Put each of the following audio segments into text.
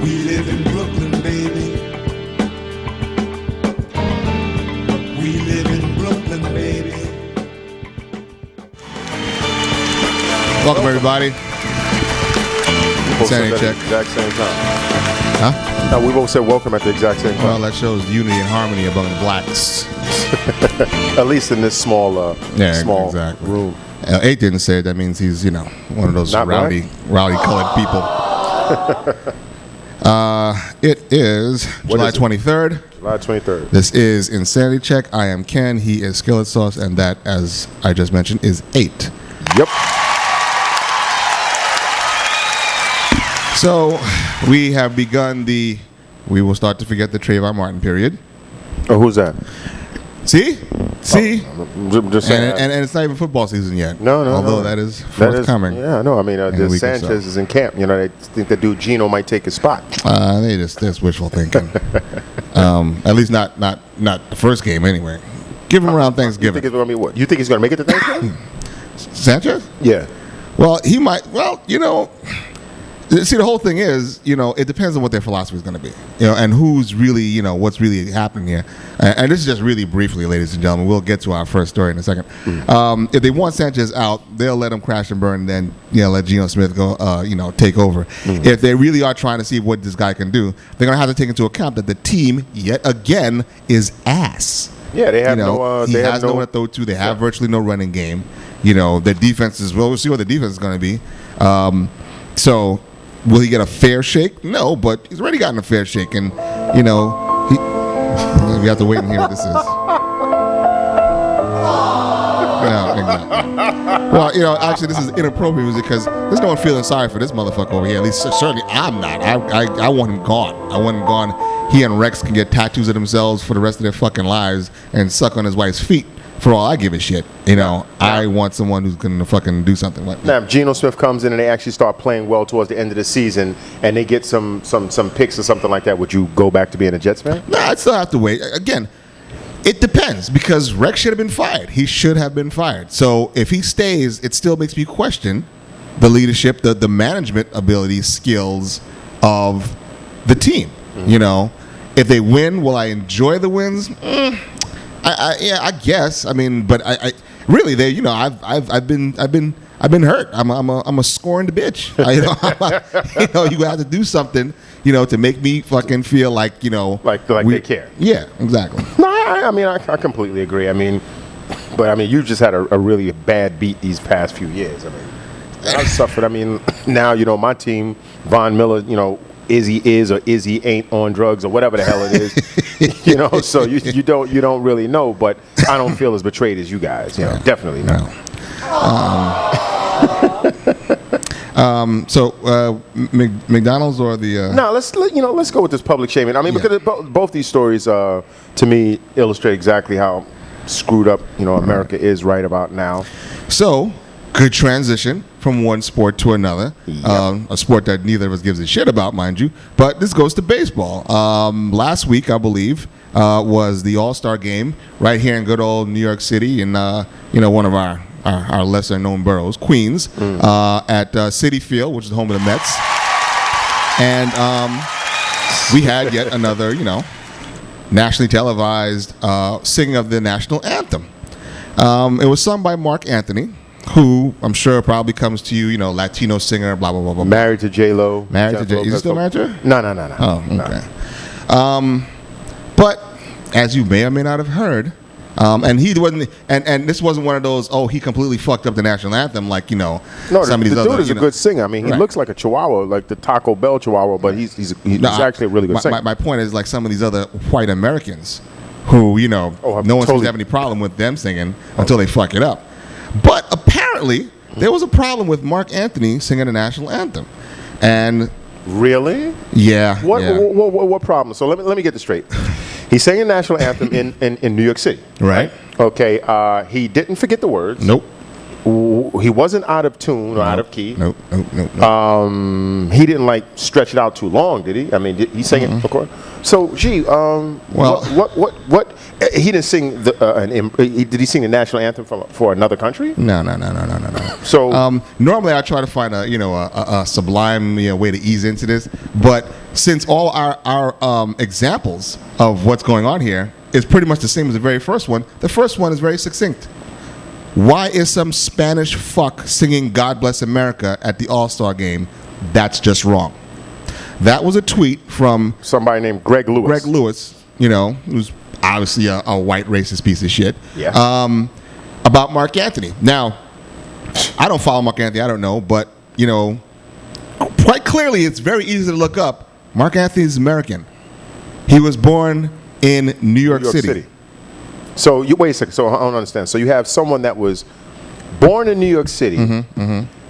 We live in Brooklyn, baby. We live in Brooklyn, baby. Welcome, everybody. Sanity check. Exact same time. Huh? No, we both said welcome at the exact same time. Well, that shows unity and harmony among the blacks. At least in this small exactly. room. 8 didn't say it. That means he's, one of those Not rowdy colored people. It is July 23rd. July 23rd. This is Insanity Check. I am Ken. He is Skillet Sauce. And that, as I just mentioned, is 8. Yep. So, we have begun we will start to forget the Trayvon Martin period. Oh, who's that? See? I'm just saying. And it's not even football season yet. No. Although that is forthcoming. Yeah, no. I mean, Sanchez is in camp. They think the dude Gino might take his spot. That's wishful thinking. At least not the first game anyway. Give him around Thanksgiving. You think it's going to be what? You think he's going to make it to Thanksgiving? Sanchez? Yeah. Well, he might. Well, see, the whole thing is, it depends on what their philosophy is going to be, and who's really, what's really happening here. And this is just really briefly, ladies and gentlemen. We'll get to our first story in a second. If they want Sanchez out, they'll let him crash and burn, and then let Geno Smith go, take over. If they really are trying to see what this guy can do, they're going to have to take into account that the team, yet again, is ass. Yeah, they have he has no one to throw to. They have virtually no running game. Their defense is we'll see what the defense is going to be. So. Will he get a fair shake? No, but he's already gotten a fair shake, and we have to wait and hear what this is. No, exactly. Well, actually, this is inappropriate because there's no one feeling sorry for this motherfucker over here. At least, certainly, I'm not. I want him gone. I want him gone. He and Rex can get tattoos of themselves for the rest of their fucking lives and suck on his wife's feet. For all I give a shit, I want someone who's going to fucking do something like that. Now, if Geno Smith comes in and they actually start playing well towards the end of the season and they get some picks or something like that, would you go back to being a Jets fan? No, I'd still have to wait. Again, it depends because Rex should have been fired. He should have been fired. So if he stays, it still makes me question the leadership, the management ability, skills of the team. If they win, will I enjoy the wins? I guess. I mean, but I really I've been hurt. I'm a scorned bitch. You have to do something, to make me fucking feel like like they care. Yeah, exactly. No, I completely agree. But you just had a really bad beat these past few years. I've suffered. Now my team, Von Miller, Izzy is or Izzy ain't on drugs or whatever the hell it is, so you don't really know, but I don't feel as betrayed as you guys, definitely not. So McDonald's or the no, let's go with this public shaming. Because both these stories to me illustrate exactly how screwed up America is right about now. So good transition from one sport to another, a sport that neither of us gives a shit about, mind you. But this goes to baseball. Last week, I believe, was the All-Star game right here in good old New York City in one of our lesser-known boroughs, Queens, at Citi Field, which is the home of the Mets. And we had yet another, nationally televised singing of the national anthem. It was sung by Marc Anthony, who I'm sure probably comes to you, Latino singer, blah, blah, blah, blah. Married to J-Lo. Is he still married to her? No. Oh, okay. But as you may or may not have heard, and he wasn't, and this wasn't one of those, he completely fucked up the national anthem like, No, some of these the other, dude is a good singer. He looks like a Chihuahua, like the Taco Bell Chihuahua, but he's actually a really good singer. My point is like some of these other white Americans who, no one seems to have any problem with them singing until they fuck it up. But apparently, there was a problem with Marc Anthony singing the national anthem, and really, What problem? So let me get this straight. He sang the national anthem in New York City, right? Okay. He didn't forget the words. Nope. he wasn't out of tune or out of key. Nope. He didn't like stretch it out too long, did he? I mean, did he sang it, of course? So, what? He didn't sing did he sing the national anthem for another country? No. So, normally I try to find a sublime way to ease into this, but since all our examples of what's going on here is pretty much the same as the very first one, the first one is very succinct. Why is some Spanish fuck singing "God Bless America" at the All-Star game? That's just wrong. That was a tweet from somebody named Greg Lewis. Greg Lewis, who's obviously a white racist piece of shit. Yeah. About Marc Anthony. Now, I don't follow Marc Anthony. I don't know, but quite clearly, it's very easy to look up. Marc Anthony is American. He was born in New York City. So wait a second. So I don't understand. So you have someone that was born in New York City,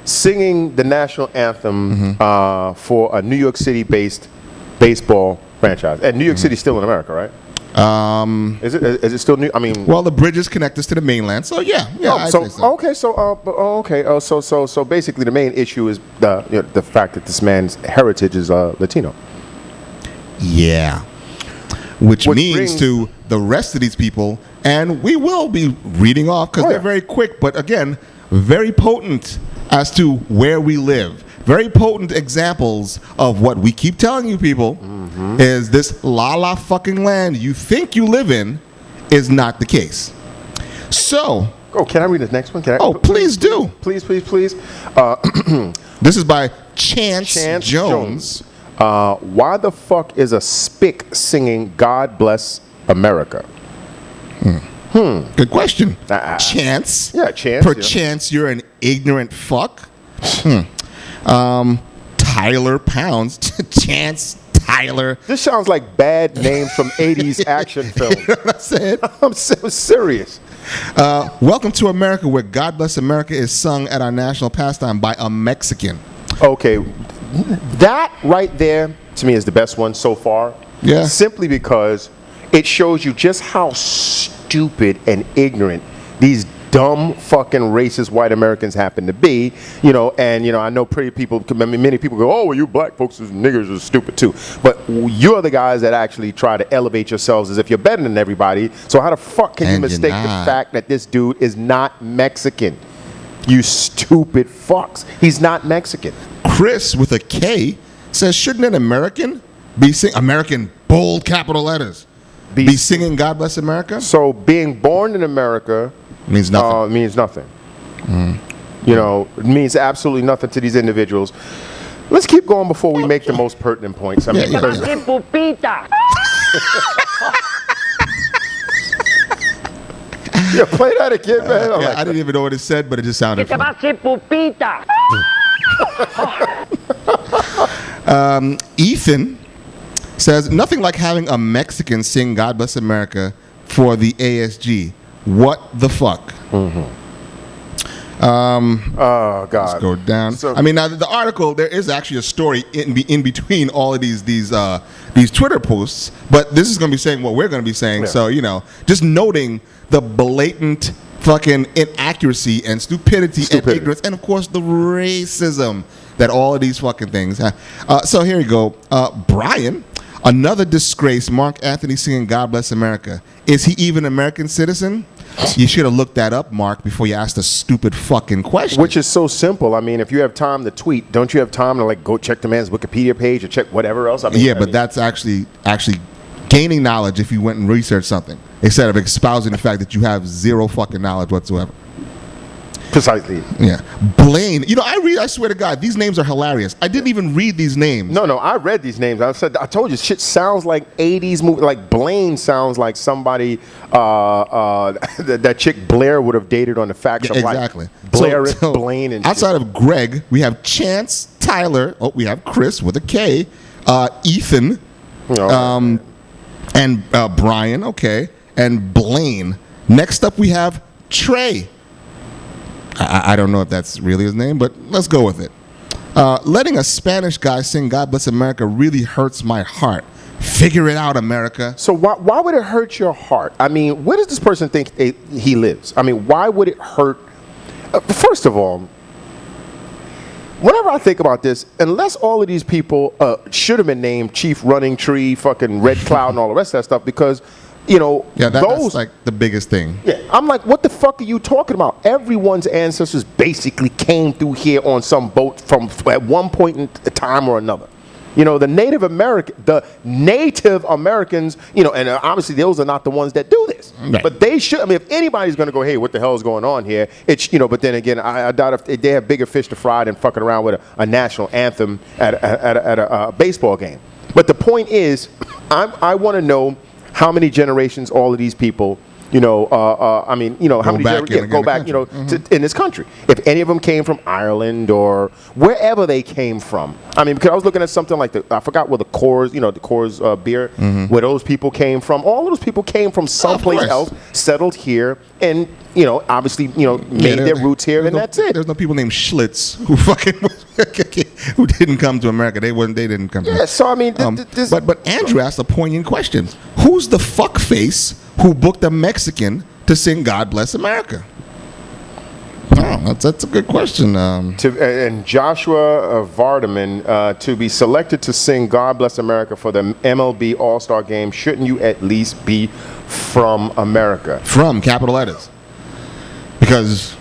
singing the national anthem for a New York City-based baseball franchise, and New York City's still in America, right? Is it still new? I mean, well, the bridges connect us to the mainland, so yeah. So basically, the main issue is the fact that this man's heritage is Latino. Yeah, which means brings to the rest of these people, and we will be reading off because they're very quick, but again, very potent as to where we live. Very potent examples of what we keep telling you people is this la fucking land you think you live in is not the case. So, can I read the next one? Please do. Please. This is by Chance Jones. Why the fuck is a spick singing "God Bless America"? Good question. Chance. Yeah, Chance. Perchance you're an ignorant fuck. Tyler Pounds. Chance Tyler. This sounds like bad names from 80s action films. You know what I said? I'm so serious. Welcome to America, where God Bless America is sung at our national pastime by a Mexican. Okay, that right there to me is the best one so far. Yeah. Simply because it shows you just how stupid and ignorant these dumb fucking racist white Americans happen to be, and I know many people go, oh, well, you black folks as niggers are stupid too, but you're the guys that actually try to elevate yourselves as if you're better than everybody. So how the fuck can you mistake the fact that this dude is not Mexican? You stupid fucks. He's not Mexican. Chris with a K says, shouldn't an American be American bold capital letters be singing God Bless America? So being born in America means nothing. It means absolutely nothing to these individuals. Let's keep going before we make the most pertinent points. I mean, because yeah, play that again, man. I didn't even know what it said, but it just sounded funny. Ethan says, nothing like having a Mexican sing God Bless America for the ASG. What the fuck? Oh, God. Let's go down. So, now the article, there is actually a story in between all of these Twitter posts, but this is going to be saying what we're going to be saying. Yeah. So, just noting the blatant fucking inaccuracy and stupidity and ignorance, and of course the racism that all of these fucking things have. So here you go. Brian, another disgrace, Marc Anthony singing God Bless America. Is he even an American citizen? You should have looked that up, Mark, before you asked a stupid fucking question. Which is so simple. I mean, if you have time to tweet, don't you have time to go check the man's Wikipedia page or check whatever else? That's actually gaining knowledge if you went and researched something, instead of espousing the fact that you have zero fucking knowledge whatsoever. Precisely. Yeah. Blaine. I swear to God, these names are hilarious. I didn't even read these names. No, I read these names. I told you, shit sounds like 80s movie. Like Blaine sounds like somebody that chick Blair would have dated on the Facts of Life. Exactly. Blair, Blaine, and outside of Greg, we have Chance, Tyler. Oh, we have Chris with a K, Ethan, and Brian. Okay, and Blaine. Next up, we have Trey. I don't know if that's really his name, but let's go with it. Letting a Spanish guy sing God Bless America really hurts my heart. Figure it out, America. So why would it hurt your heart? I mean, where does this person think he lives? I mean, why would it hurt First of all, whenever I think about this, unless all of these people should have been named Chief Running Tree, fucking Red Cloud, and all the rest of that stuff, because, you know, that's like the biggest thing. Yeah, I'm like, what the fuck are you talking about? Everyone's ancestors basically came through here on some boat from at one point in time or another. You know, the Native Americans, you know, and obviously those are not the ones that do this. Right. But they should. I mean, if anybody's going to go, hey, what the hell is going on here? It's, you know, but then again, I doubt if they have bigger fish to fry than fucking around with a national anthem at a baseball game. But the point is, I want to know how many generations all of these people, you know, I mean, you know, how many go back, you know, in this country. If any of them came from Ireland or wherever they came from. I mean, because I was looking at something like I forgot where the Coors, you know, the Coors beer, where those people came from. All of those people came from someplace else, settled here, and, you know, obviously, you know, made their roots here, and that's it. There's no people named Schlitz who fucking who didn't come to America. They didn't come. Yeah, so I mean, but Andrew asked a poignant question: who's the fuckface who booked a Mexican to sing "God Bless America"? Oh, that's a good question. And Joshua Vardaman, to be selected to sing "God Bless America" for the MLB All-Star Game, shouldn't you at least be from America? From capital letters, because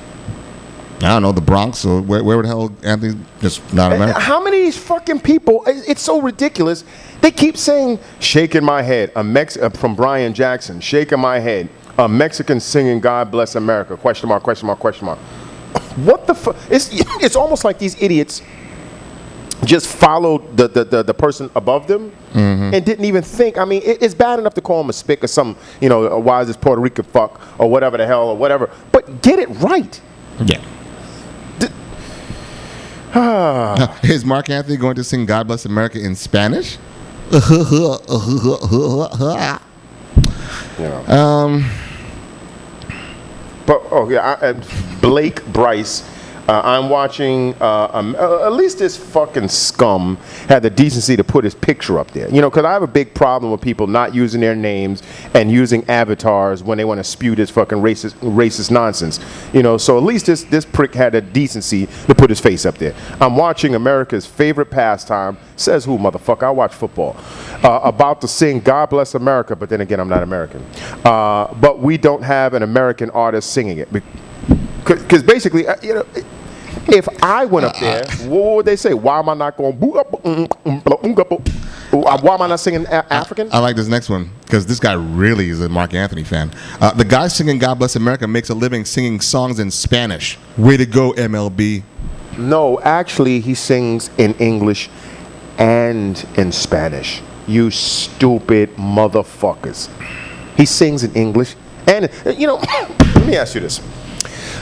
I don't know, the Bronx or where the hell Anthony's just not American. How many of these fucking people? It's so ridiculous. They keep saying "shaking my head." From Brian Jackson, "shaking my head." A Mexican singing "God Bless America?" Question mark? Question mark? Question mark? What the fuck? It's almost like these idiots just followed the person above them and didn't even think. I mean, it's bad enough to call him a spick or some, you know, why is this Puerto Rican fuck or whatever the hell or whatever. But get it right. Yeah. Is Marc Anthony going to sing "God Bless America" in Spanish? Yeah. But Blake Bryce, I'm watching. At least this fucking scum had the decency to put his picture up there. You know, because I have a big problem with people not using their names and using avatars when they want to spew this fucking racist nonsense. You know, so at least this prick had the decency to put his face up there. I'm watching America's favorite pastime. Says who, motherfucker? I watch football. About to sing "God Bless America," but then again, I'm not American. But we don't have an American artist singing it. Because basically, you know, if I went up there, what would they say? Why am I not going? Why am I not singing African? I like this next one because this guy really is a Marc Anthony fan. The guy singing "God Bless America" makes a living singing songs in Spanish. Way to go, MLB. No, actually, he sings in English and in Spanish. You stupid motherfuckers. He sings in English and, you know, let me ask you this.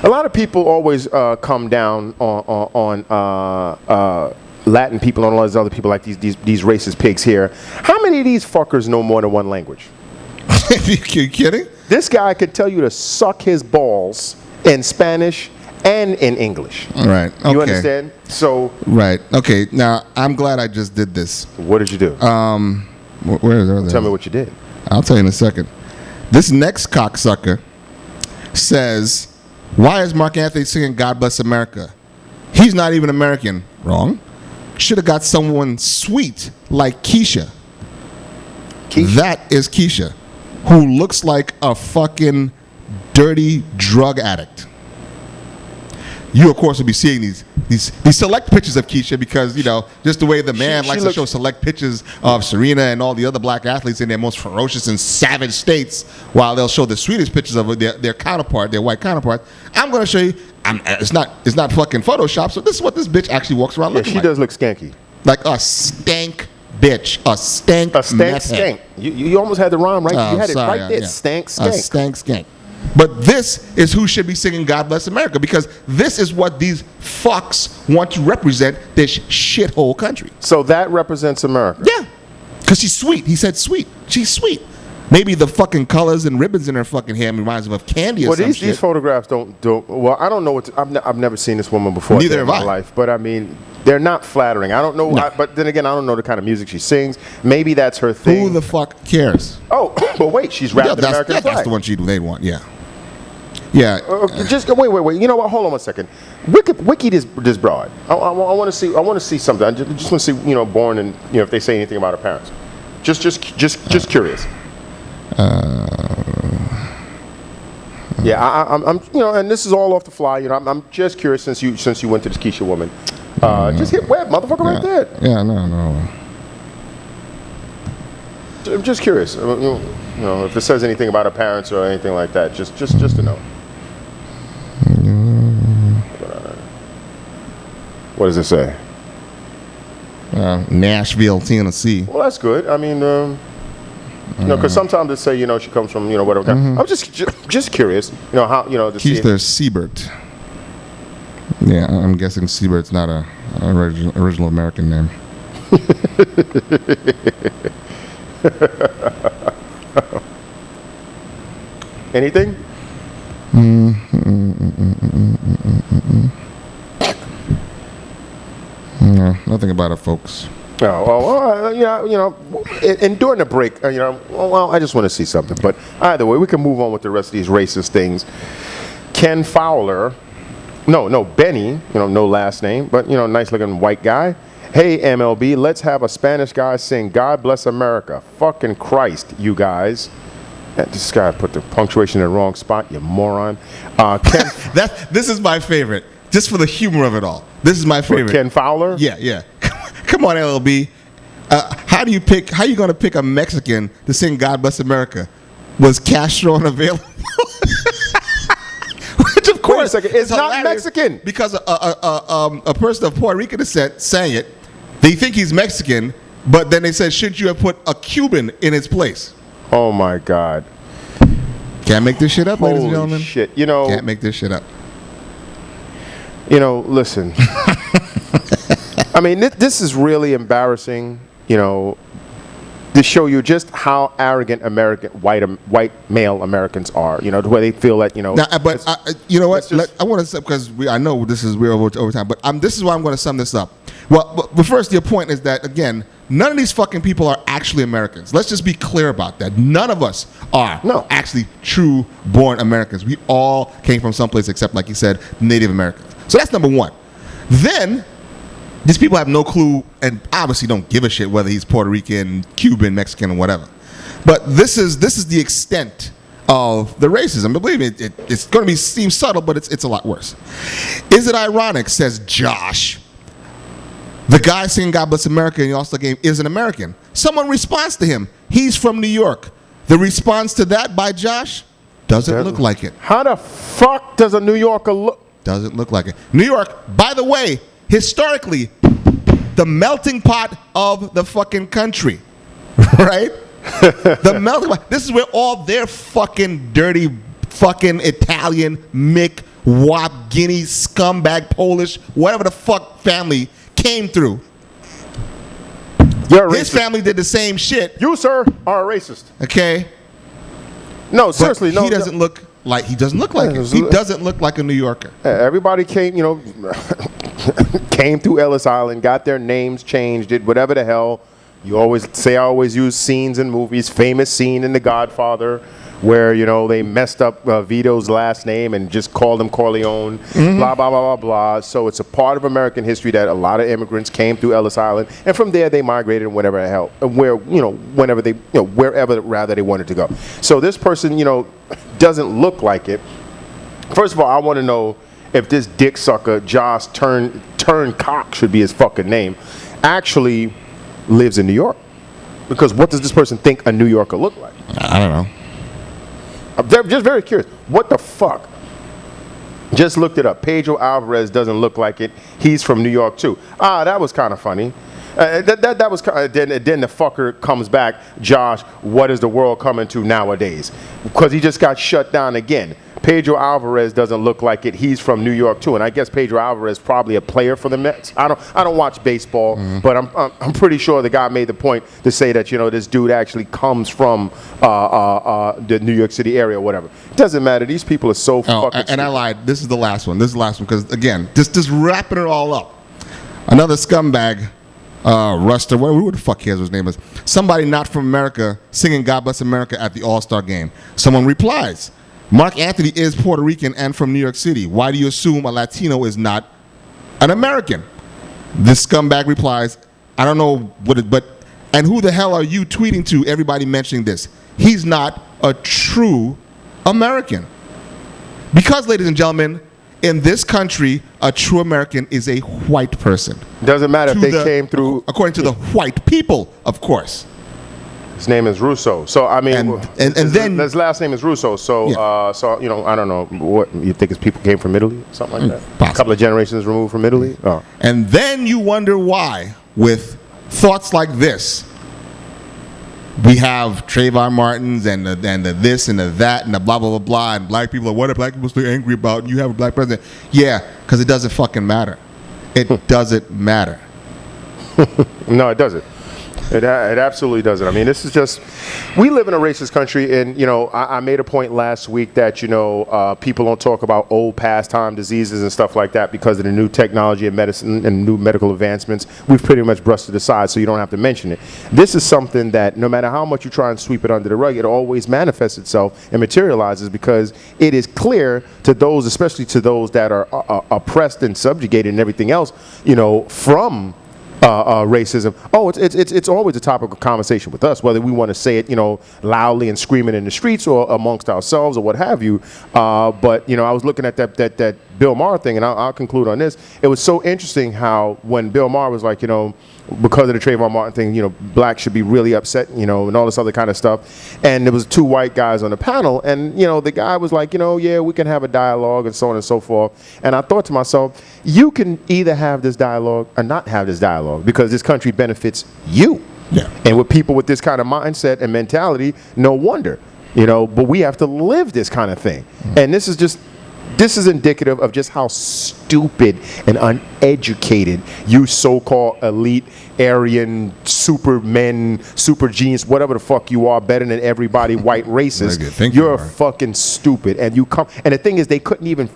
A lot of people always come down on Latin people and all those other people like these racist pigs here. How many of these fuckers know more than one language? You kidding? This guy could tell you to suck his balls in Spanish and in English. Right. Okay. You understand? So. Right. Okay. Now, I'm glad I just did this. What did you do? Where is it? Tell me what you did. I'll tell you in a second. This next cocksucker says, why is Marc Anthony singing "God Bless America"? He's not even American. Wrong. Should have got someone sweet like Keisha. That is Keisha, who looks like a fucking dirty drug addict. You, of course, will be seeing these select pictures of Keisha because, you know, just the way the man likes to show select pictures of Serena and all the other black athletes in their most ferocious and savage states, while they'll show the sweetest pictures of their counterpart, their white counterpart. I'm going to show you. It's not fucking Photoshop. So this is what this bitch actually walks around looking like. She does look skanky. Like a stank bitch. A stank skank. You almost had the rhyme right. You had it right there. Yeah. Stank skank. A stank skank. But this is who should be singing "God Bless America" because this is what these fucks want to represent this shithole country. So that represents America. Yeah, because she's sweet. He said sweet. She's sweet. Maybe the fucking colors and ribbons in her fucking hair reminds him of candy or some shit. These photographs don't. Well, I don't know what. I've never seen this woman before. Neither in my life. But I mean, they're not flattering. I don't know. No. But then again, I don't know the kind of music she sings. Maybe that's her thing. Who the fuck cares? Oh, but wait, she's rapped the American flag. That's the one they'd want. Yeah. Yeah. Just wait. You know what? Hold on one second. Wiki this broad. I want to see something. I just want to see, born and if they say anything about her parents. Just curious. Yeah, I'm and this is all off the fly. I'm just curious since you went to this Keisha woman. Just hit web, motherfucker, right there. Yeah, no. I'm just curious. If it says anything about her parents or anything like that, just to know. What does it say? Nashville, Tennessee. Well, that's good. I mean, because sometimes they say, she comes from, whatever. I'm just curious, how, to see. Keith Siebert. Yeah, I'm guessing Siebert's not a original American name. Anything? No, nothing about it, folks. Oh, well, and during the break, I just want to see something. But either way, we can move on with the rest of these racist things. Ken Fowler, Benny, no last name, but, nice looking white guy. Hey, MLB, let's have a Spanish guy sing God Bless America. Fucking Christ, you guys. This guy put the punctuation in the wrong spot, you moron. Ken, this is my favorite, just for the humor of it all. This is my favorite. Ken Fowler? Yeah. Come on, LLB. How you going to pick a Mexican to sing God Bless America? Was Castro unavailable? Which, of course, wait a second. It's not Mexican. Because a person of Puerto Rican descent sang it. They think he's Mexican, but then they said, shouldn't you have put a Cuban in his place? Oh, my God. Can't make this shit up, ladies and gentlemen. Shit. Can't make this shit up. Listen. I mean, this is really embarrassing, to show you just how arrogant white male Americans are, the way they feel that, Now, but you know what? I want to, because I know we're over time, but this is why I'm going to sum this up. Well, but first, your point is that, again, none of these fucking people are actually Americans. Let's just be clear about that. None of us are actually true born Americans. We all came from someplace except, like you said, Native Americans. So that's number one. Then, these people have no clue and obviously don't give a shit whether he's Puerto Rican, Cuban, Mexican, or whatever. But this is the extent of the racism. But believe me, it's going to seem subtle, but it's a lot worse. Is it ironic, says Josh, the guy singing God Bless America in the All-Star game is an American? Someone responds to him, he's from New York. The response to that by Josh doesn't look like it. How the fuck does a New Yorker look? Doesn't look like it. New York, by the way, historically, the melting pot of the fucking country, right? The melting pot. This is where all their fucking dirty, fucking Italian, Mick, Wop, Guinea, scumbag, Polish, whatever the fuck family came through. You're a His racist. family did the same shit. You, sir, are a racist. Okay? No, seriously, He doesn't look like it. He doesn't look like a New Yorker. Everybody came, came through Ellis Island, got their names changed, did whatever the hell. You always say I always use scenes in movies. Famous scene in The Godfather where, they messed up Vito's last name and just called him Corleone, blah, blah, blah, blah, blah. So it's a part of American history that a lot of immigrants came through Ellis Island, and from there they migrated whatever the hell, whenever they, wherever rather they wanted to go. So this person, doesn't look like it. First of all, I want to know if this dick sucker, Josh Turncock should be his fucking name, actually lives in New York. Because what does this person think a New Yorker look like? I don't know. I'm just very curious. What the fuck? Just looked it up. Pedro Alvarez doesn't look like it. He's from New York too. That was kind of funny. That was then the fucker comes back. Josh, what is the world coming to nowadays? Because he just got shut down again. Pedro Alvarez doesn't look like it. He's from New York too, and I guess Pedro Alvarez is probably a player for the Mets. I don't watch baseball, but I'm pretty sure the guy made the point to say that this dude actually comes from the New York City area or whatever. It doesn't matter. These people are so fucking. And I lied. This is the last one. Because again, just wrapping it all up. Another scumbag. Ruster, who the fuck cares what his name is? Somebody not from America singing God Bless America at the All-Star game. Someone replies, Marc Anthony is Puerto Rican and from New York City. Why do you assume a Latino is not an American? This scumbag replies, I don't know what it, but, and who the hell are you tweeting to, everybody mentioning this? He's not a true American. Because, ladies and gentlemen, in this country, a true American is a white person. Doesn't matter if they came through. According to the white people, of course. His name is Russo. So I mean, and then his last name is Russo. So Yeah. so you know, I don't know what you think his people came from Italy, something like that. Possibly. A couple of generations removed from Italy. Oh. And then you wonder why, with thoughts like this, we have Trayvon Martins and the this and the that and the blah, blah, blah, blah, and black people are, what are black people so angry about? And you have a black president. Yeah, because it doesn't fucking matter. It doesn't matter. No, it doesn't. It absolutely doesn't. I mean, this is just, we live in a racist country, and, you know, I made a point last week that, you know, people don't talk about old pastime diseases and stuff like that because of the new technology and medicine and new medical advancements. We've pretty much brushed it aside, so you don't have to mention it. This is something that no matter how much you try and sweep it under the rug, it always manifests itself and materializes because it is clear to those, especially to those that are oppressed and subjugated and everything else, you know, from racism. Oh, it's always a topic of conversation with us, whether we want to say it, you know, loudly and screaming in the streets or amongst ourselves or what have you. But you know, I was looking at that Bill Maher thing, and I'll conclude on this. It was so interesting how when Bill Maher was like, you know, because of the Trayvon Martin thing, you know, blacks should be really upset, you know, and all this other kind of stuff. And there was two white guys on the panel, and you know, the guy was like, you know, yeah, we can have a dialogue and so on and so forth. And I thought to myself, you can either have this dialogue or not have this dialogue because this country benefits you. Yeah. And with people with this kind of mindset and mentality, no wonder, you know, but we have to live this kind of thing. And this is indicative of just how stupid and uneducated you so-called elite Aryan supermen, super genius, whatever the fuck you are, better than everybody white racist. You're fucking stupid. And you come, and the thing is, they couldn't even,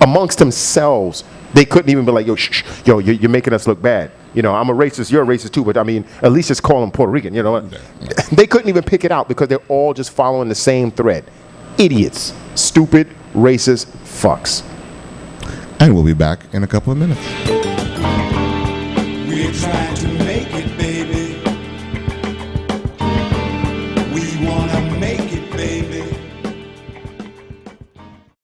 amongst themselves, they couldn't even be like, yo, shh, yo, you're making us look bad. You know, I'm a racist, you're a racist too, but I mean, at least just call them Puerto Rican, you know what? They couldn't even pick it out because they're all just following the same thread. Idiots, stupid, racist fucks. And we'll be back in a couple of minutes. We're trying to